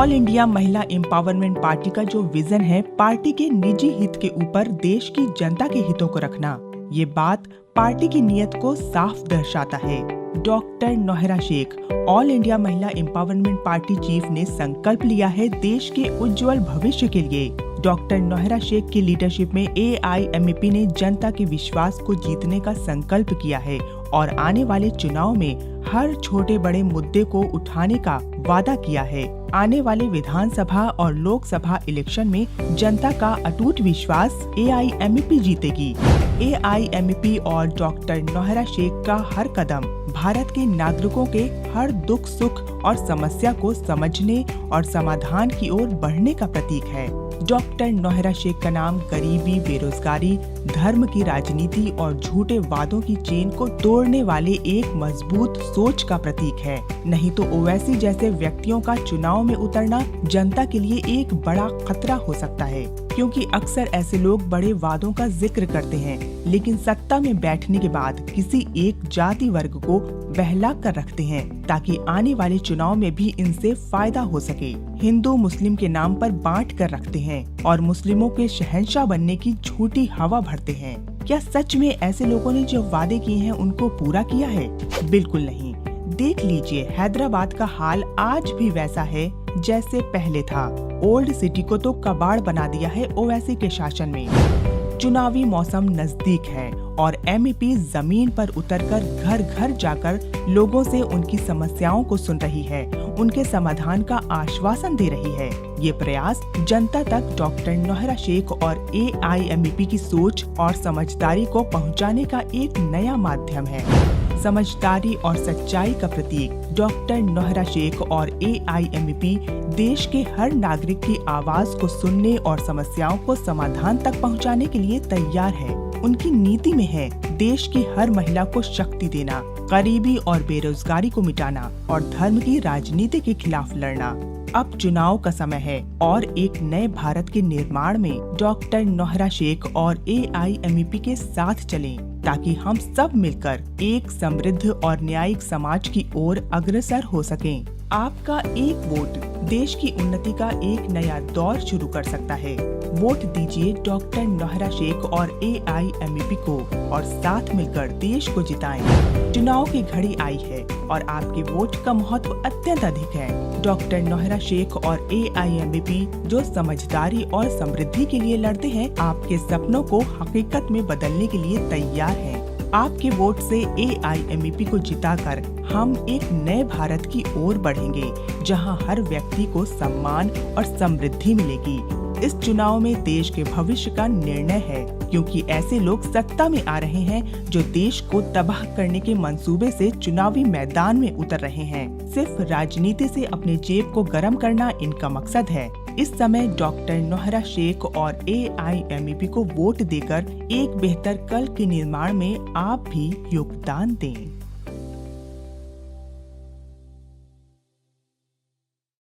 All India Mahila empowerment party का जो vision है, पार्टी के निजी हित के ऊपर देश की जनता के हितों को रखना, ये बात पार्टी की नीयत को साफ दर्शाता है। Doctor Nowhera Shaikh, all India Mahila empowerment party chief ने संकल्प लिया है देश के उज्जवल भविष्य के लिए। डॉक्टर नौहरा शेख की लीडरशिप में AIMAP ने जनता के विश्वास को जीतने का संकल्प किया है और आने वाले चुनाव में हर छोटे बड़े मुद्दे को उठाने का वादा किया है। आने वाले विधानसभा और लोकसभा इलेक्शन में जनता का अटूट विश्वास AIMAP जीतेगी। AIMAP और डॉक्टर नौहरा शेख का हर कदम भारत के नागरिकों के हर दुख सुख और समस्या को समझने और समाधान की ओर बढ़ने का प्रतीक है। डॉक्टर नौहरा शेख का नाम गरीबी, बेरोजगारी, धर्म की राजनीति और झूठे वादों की चेन को तोड़ने वाले एक मजबूत सोच का प्रतीक है। नहीं तो ओवैसी जैसे व्यक्तियों का चुनाव में उतरना जनता के लिए एक बड़ा खतरा हो सकता है, क्योंकि अक्सर ऐसे लोग बड़े वादों का जिक्र करते हैं, लेकिन सत्ता में बैठने के बाद किसी एक जाति वर्ग को बहला कर रखते हैं ताकि आने वाले चुनाव में भी इनसे फायदा हो सके। हिंदू मुस्लिम के नाम पर बांट कर रखते हैं और मुस्लिमों के शहंशाह बनने की झूठी हवा भरते हैं। क्या सच में ऐसे लोगों ने जो वादे किए हैं उनको पूरा किया है? बिल्कुल नहीं। देख लीजिए, हैदराबाद का हाल आज भी वैसा है जैसे पहले था। ओल्ड सिटी को तो कबाड़ बना दिया है ओवैसी के शासन में। चुनावी मौसम नजदीक है और MEP जमीन पर उतरकर घर घर जाकर लोगों से उनकी समस्याओं को सुन रही है, उनके समाधान का आश्वासन दे रही है। ये प्रयास जनता तक डॉक्टर नौहरा शेख और AIMAP की सोच और समझदारी को पहुंचाने का एक नया माध्यम है। समझदारी और सच्चाई का प्रतीक डॉक्टर नौहरा शेख और AIMAP देश के हर नागरिक की आवाज को सुनने और समस्याओं को समाधान तक पहुंचाने के लिए तैयार है। उनकी नीति में है देश की हर महिला को शक्ति देना, गरीबी और बेरोजगारी को मिटाना और धर्म की राजनीति के खिलाफ लड़ना। अब चुनाव का समय है और एक नए भारत के निर्माण में डॉक्टर नौहरा शेख और AIMAP के साथ चलें, ताकि हम सब मिलकर एक समृद्ध और न्यायिक समाज की ओर अग्रसर हो सकें। आपका एक वोट देश की उन्नति का एक नया दौर शुरू कर सकता है। वोट दीजिए डॉक्टर नौहरा शेख और AIMAP को और साथ मिलकर देश को जिताएं। चुनाव की घड़ी आई है और आपके वोट का महत्व अत्यंत अधिक है। डॉक्टर नौहरा शेख और AIMAP जो समझदारी और समृद्धि के लिए लड़ते हैं, आपके सपनों को हकीकत में बदलने के लिए तैयार हैं। आपके वोट से AIMAP को जिताकर हम एक नए भारत की ओर बढ़ेंगे, जहां हर व्यक्ति को सम्मान और समृद्धि मिलेगी। इस चुनाव में देश के भविष्य का निर्णय है, क्योंकि ऐसे लोग सत्ता में आ रहे हैं जो देश को तबाह करने के मंसूबे से चुनावी मैदान में उतर रहे हैं। सिर्फ राजनीति से अपने जेब को गर्म करना इनका मकसद है। इस समय डॉक्टर नौहरा शेख और AIMAP को वोट देकर एक बेहतर कल के निर्माण में आप भी योगदान दें।